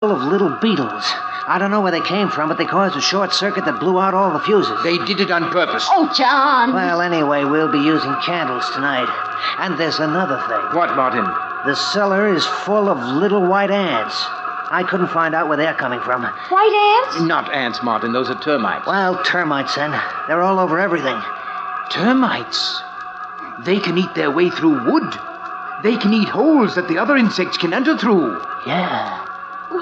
full of little beetles. I don't know where they came from, but they caused a short circuit that blew out all the fuses. They did it on purpose. Oh, John! Well, anyway, we'll be using candles tonight. And there's another thing. What, Martin? The cellar is full of little white ants. I couldn't find out where they're coming from. White ants? Not ants, Martin. Those are termites. Well, termites, then. They're all over everything. Termites? They can eat their way through wood. They can eat holes that the other insects can enter through. Yeah.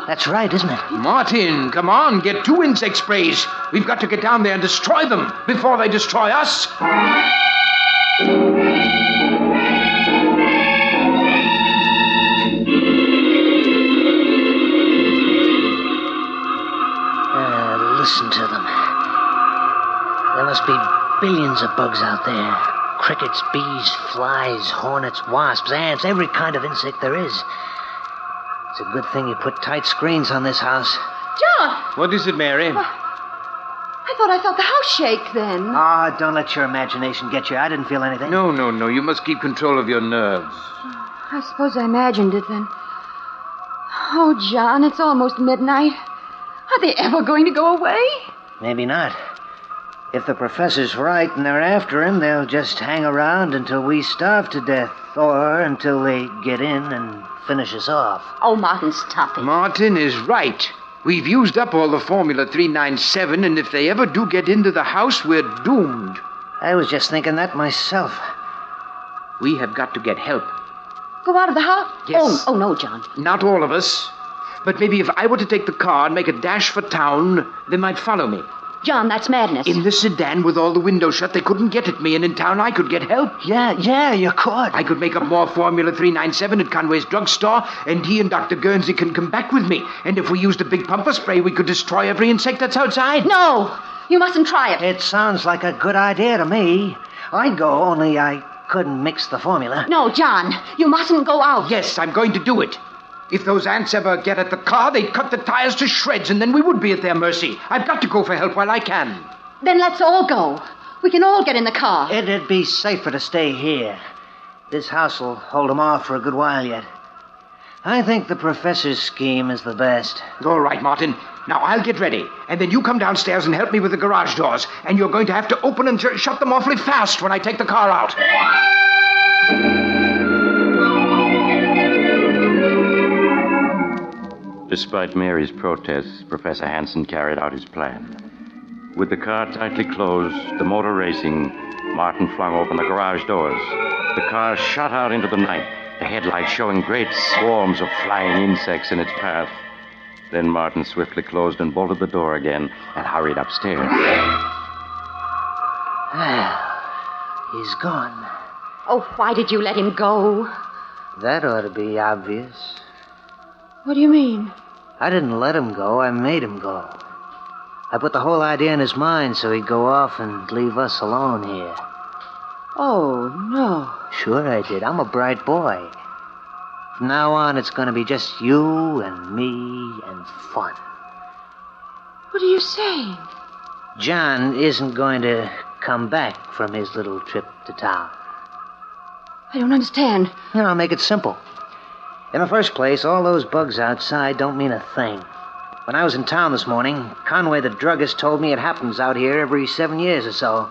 That's right, isn't it? Martin, come on. Get 2 insect sprays. We've got to get down there and destroy them before they destroy us. Listen to them. There must be billions of bugs out there. Crickets, bees, flies, hornets, wasps, ants, every kind of insect there is. It's a good thing you put tight screens on this house. John! What is it, Mary? I thought I felt the house shake then. Ah, don't let your imagination get you. I didn't feel anything. No. You must keep control of your nerves. I suppose I imagined it then. Oh, John, it's almost midnight. Are they ever going to go away? Maybe not. If the professor's right and they're after him, they'll just hang around until we starve to death, or until they get in and finish us off. Oh, Martin, stop it. Martin is right. We've used up all the Formula 397, and if they ever do get into the house, we're doomed. I was just thinking that myself. We have got to get help. Go out of the house? Yes. Oh, no, John. Not all of us. But maybe if I were to take the car and make a dash for town, they might follow me. John, that's madness. In the sedan with all the windows shut, they couldn't get at me, and in town I could get help. Yeah, you could. I could make up more Formula 397 at Conway's drugstore, and he and Dr. Guernsey can come back with me. And if we used a big pumper spray, we could destroy every insect that's outside. No, you mustn't try it. It sounds like a good idea to me. I'd go, only I couldn't mix the formula. No, John, you mustn't go out. Yes, I'm going to do it. If those ants ever get at the car, they'd cut the tires to shreds, and then we would be at their mercy. I've got to go for help while I can. Then let's all go. We can all get in the car. It'd be safer to stay here. This house will hold them off for a good while yet. I think the professor's scheme is the best. All right, Martin. Now, I'll get ready, and then you come downstairs and help me with the garage doors, and you're going to have to open and shut them awfully fast when I take the car out. Despite Mary's protests, Professor Hansen carried out his plan. With the car tightly closed, the motor racing, Martin flung open the garage doors. The car shot out into the night, the headlights showing great swarms of flying insects in its path. Then Martin swiftly closed and bolted the door again and hurried upstairs. He's gone. Oh, why did you let him go? That ought to be obvious. What do you mean? I didn't let him go. I made him go. I put the whole idea in his mind so he'd go off and leave us alone here. Oh, no. Sure I did. I'm a bright boy. From now on, it's going to be just you and me and fun. What are you saying? John isn't going to come back from his little trip to town. I don't understand. I'll make it simple. In the first place, all those bugs outside don't mean a thing. When I was in town this morning, Conway the druggist told me it happens out here every 7 years or so.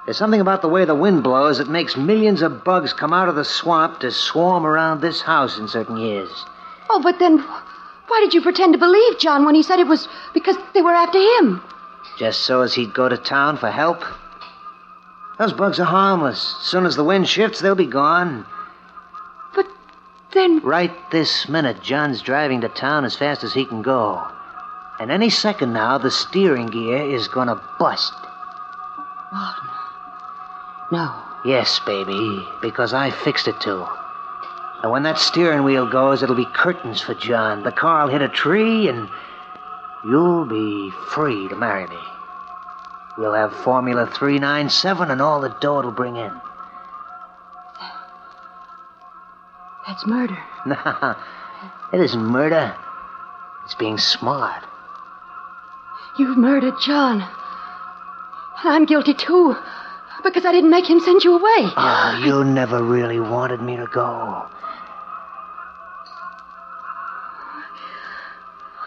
There's something about the way the wind blows that makes millions of bugs come out of the swamp to swarm around this house in certain years. Oh, but then why did you pretend to believe John when he said it was because they were after him? Just so as he'd go to town for help. Those bugs are harmless. As soon as the wind shifts, they'll be gone. But then... Right this minute, John's driving to town as fast as he can go. And any second now, the steering gear is going to bust. Oh, no. Yes, baby, because I fixed it to. And when that steering wheel goes, it'll be curtains for John. The car will hit a tree, and you'll be free to marry me. We'll have Formula 397 and all the dough it'll bring in. That's murder. No, it isn't murder. It's being smart. You've murdered John. I'm guilty, too, because I didn't make him send you away. Oh, you never really wanted me to go.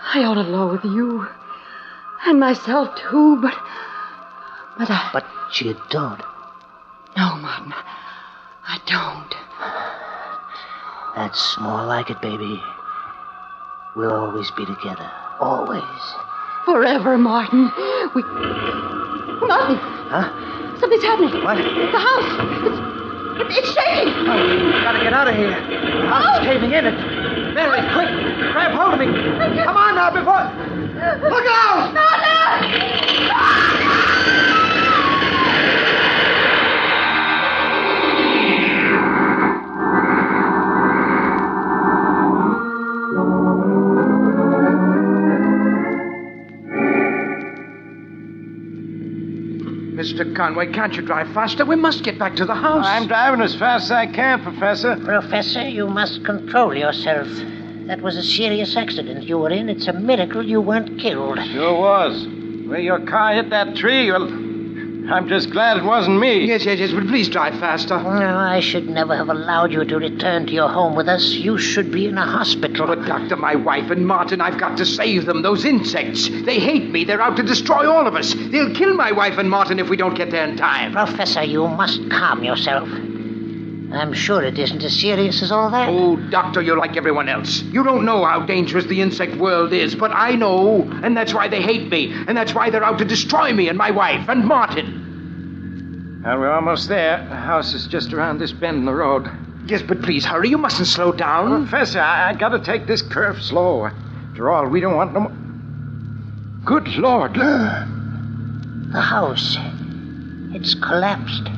I ought to loathe you. And myself, too, but I... But you don't. No, Martin. I don't. That's more like it, baby. We'll always be together. Always. Forever, Martin. Martin! Huh? Something's happening. What? The house. It's shaking. Oh, we gotta get out of here. The house is caving in. Mary, quick! Grab hold of me. Come on now, before... Look out! Mr. Conway, can't you drive faster? We must get back to the house. I'm driving as fast as I can, Professor. Professor, you must control yourself. That was a serious accident you were in. It's a miracle you weren't killed. Sure was. Where your car hit that tree, well, I'm just glad it wasn't me. Yes, but please drive faster. No, I should never have allowed you to return to your home with us. You should be in a hospital. But, Doctor, my wife and Martin, I've got to save them. Those insects. They hate me. They're out to destroy all of us. They'll kill my wife and Martin if we don't get there in time. Professor, you must calm yourself. I'm sure it isn't as serious as all that. Oh, Doctor, you're like everyone else. You don't know how dangerous the insect world is, but I know, and that's why they hate me, and that's why they're out to destroy me and my wife and Martin. Well, we're almost there. The house is just around this bend in the road. Yes, but please hurry. You mustn't slow down. Professor, I gotta take this curve slow. After all, we don't want no more... Good Lord, look. The house. It's collapsed.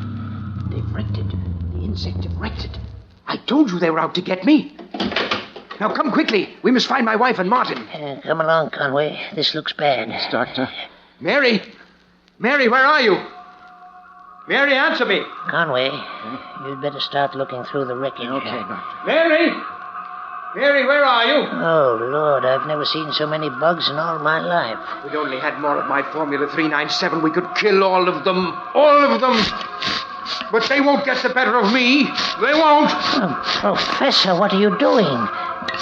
They've wrecked it. The insect have wrecked it. I told you they were out to get me. Now come quickly. We must find my wife and Martin. Come along, Conway. This looks bad. Yes, Doctor. Mary! Mary, where are you? Mary, answer me. Conway, you'd better start looking through the wreckage. Okay, Doctor. Mary! Mary, where are you? Oh, Lord, I've never seen so many bugs in all my life. If we'd only had more of my Formula 397, we could kill all of them. All of them. But they won't get the better of me. They won't. Oh, Professor, what are you doing?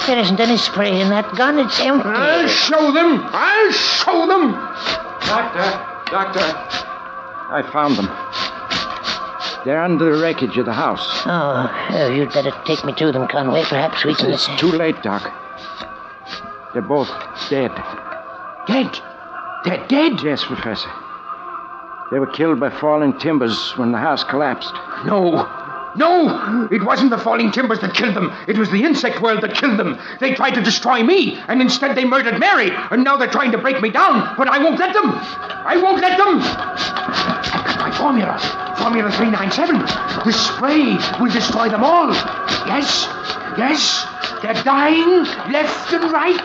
There isn't any spray in that gun. It's empty. I'll show them. I'll show them. Doctor, I found them. They're under the wreckage of the house. Oh, you'd better take me to them, Conway. Perhaps we can... It's too late, Doc. They're both dead. Dead? They're dead? Yes, Professor. They were killed by falling timbers when the house collapsed. No, it wasn't the falling timbers that killed them. It was the insect world that killed them. They tried to destroy me, and instead they murdered Mary, and now they're trying to break me down, but I won't let them. I won't let them. I've got my formula. Formula 397. The spray will destroy them all. Yes. They're dying left and right.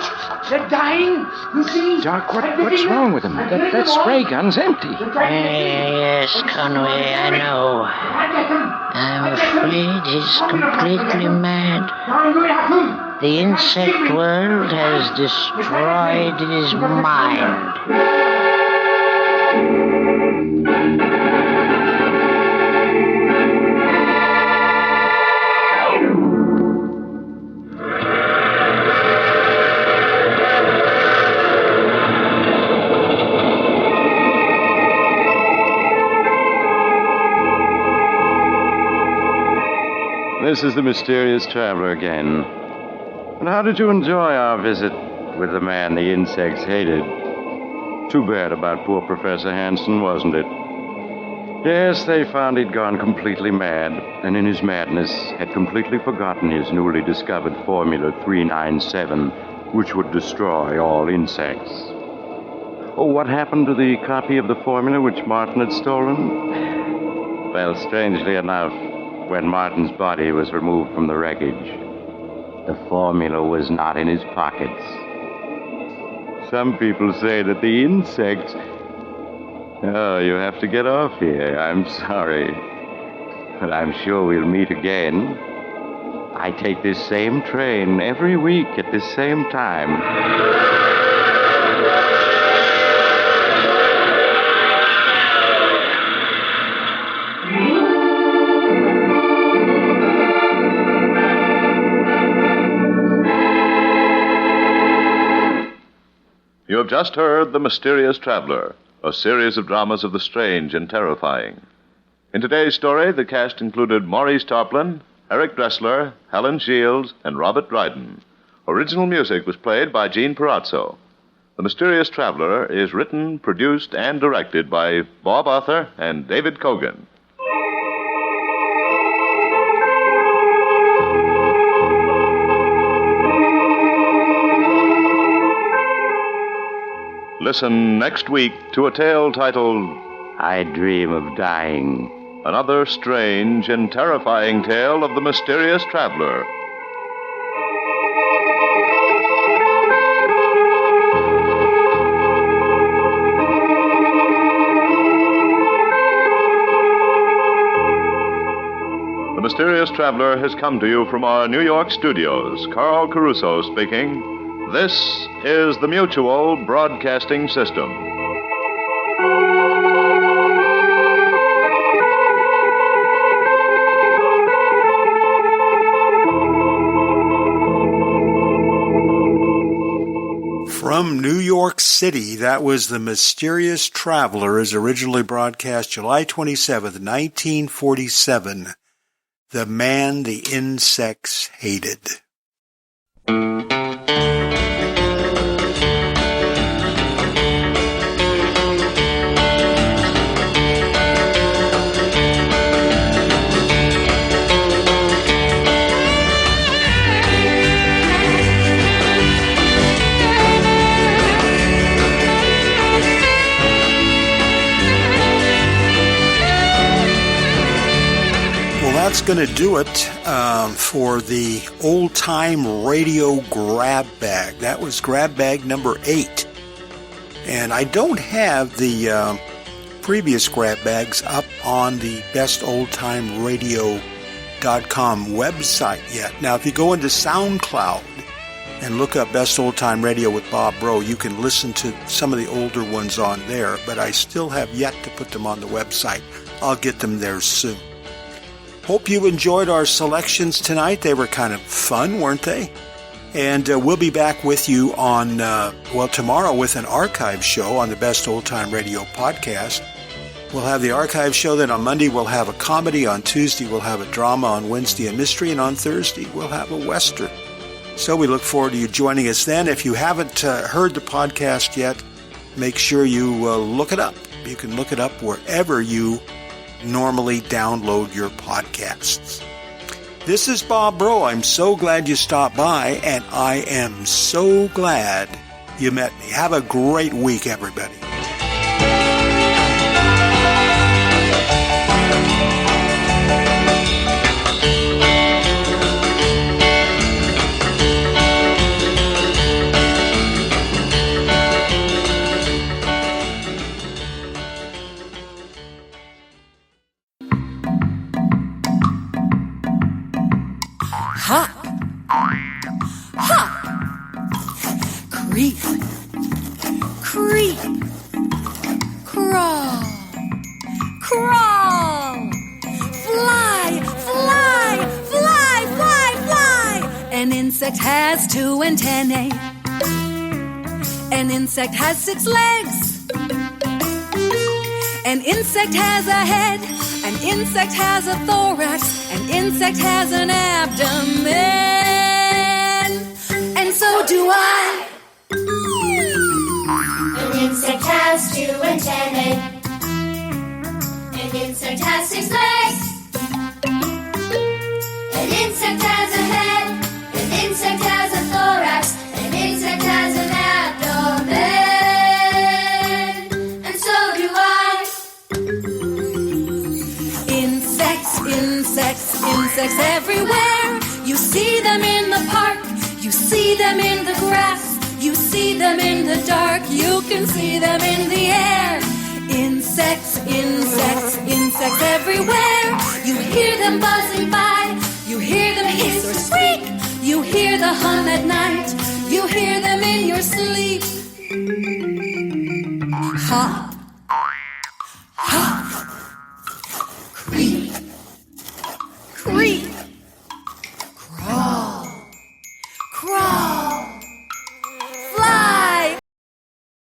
They're dying. You see? Doc, what's wrong with them? That spray gun's empty. Yes, Conway, I know. I'm afraid he's completely mad. The insect world has destroyed his mind. This is the mysterious traveler again. And how did you enjoy our visit with the man the insects hated? Too bad about poor Professor Hansen, wasn't it? Yes, they found he'd gone completely mad, and in his madness had completely forgotten his newly discovered Formula 397, which would destroy all insects. Oh, what happened to the copy of the formula which Martin had stolen? Well, strangely enough, when Martin's body was removed from the wreckage, the formula was not in his pockets. Some people say that the insects... Oh, you have to get off here. I'm sorry. But I'm sure we'll meet again. I take this same train every week at this same time. You have just heard The Mysterious Traveler, a series of dramas of the strange and terrifying. In today's story, the cast included Maurice Tarplin, Eric Dressler, Helen Shields, and Robert Dryden. Original music was played by Gene Perazzo. The Mysterious Traveler is written, produced, and directed by Bob Arthur and David Cogan. Listen next week to a tale titled I Dream of Dying. Another strange and terrifying tale of the mysterious traveler. The Mysterious Traveler has come to you from our New York studios. Carl Caruso speaking. This is the Mutual Broadcasting System. From New York City, that was The Mysterious Traveler, as originally broadcast July 27th, 1947. The Man the Insects Hated. That's going to do it for the old-time radio grab bag. That was grab bag number 8. And I don't have the previous grab bags up on the bestoldtimeradio.com website yet. Now, if you go into SoundCloud and look up Best Old Time Radio with Bob Bro, you can listen to some of the older ones on there, but I still have yet to put them on the website. I'll get them there soon. Hope you enjoyed our selections tonight. They were kind of fun, weren't they? And we'll be back with you on, tomorrow with an archive show on the Best Old Time Radio podcast. We'll have the archive show. Then on Monday, we'll have a comedy. On Tuesday, we'll have a drama. On Wednesday, a mystery. And on Thursday, we'll have a Western. So we look forward to you joining us then. If you haven't heard the podcast yet, make sure you look it up. You can look it up wherever you normally download your podcasts. This is Bob Bro. I'm so glad you stopped by, and I am so glad you met me. Have a great week, everybody. Hop, hop, creep, creep, crawl, crawl, fly, fly, fly, fly, fly. An insect has 2 antennae. An insect has 6 legs. An insect has a head. An insect has a thorax. An insect has an abdomen. And so do I. An insect has 2 antennae. An insect has 6 legs. An insect has a head. An insect has a thorax. An insect has an abdomen. And so do I. Insects everywhere. You see them in the park. You see them in the grass. You see them in the dark. You can see them in the air. Insects, insects, insects everywhere. You hear them buzzing by. You hear them hiss or squeak. You hear the hum at night. You hear them in your sleep. Hop,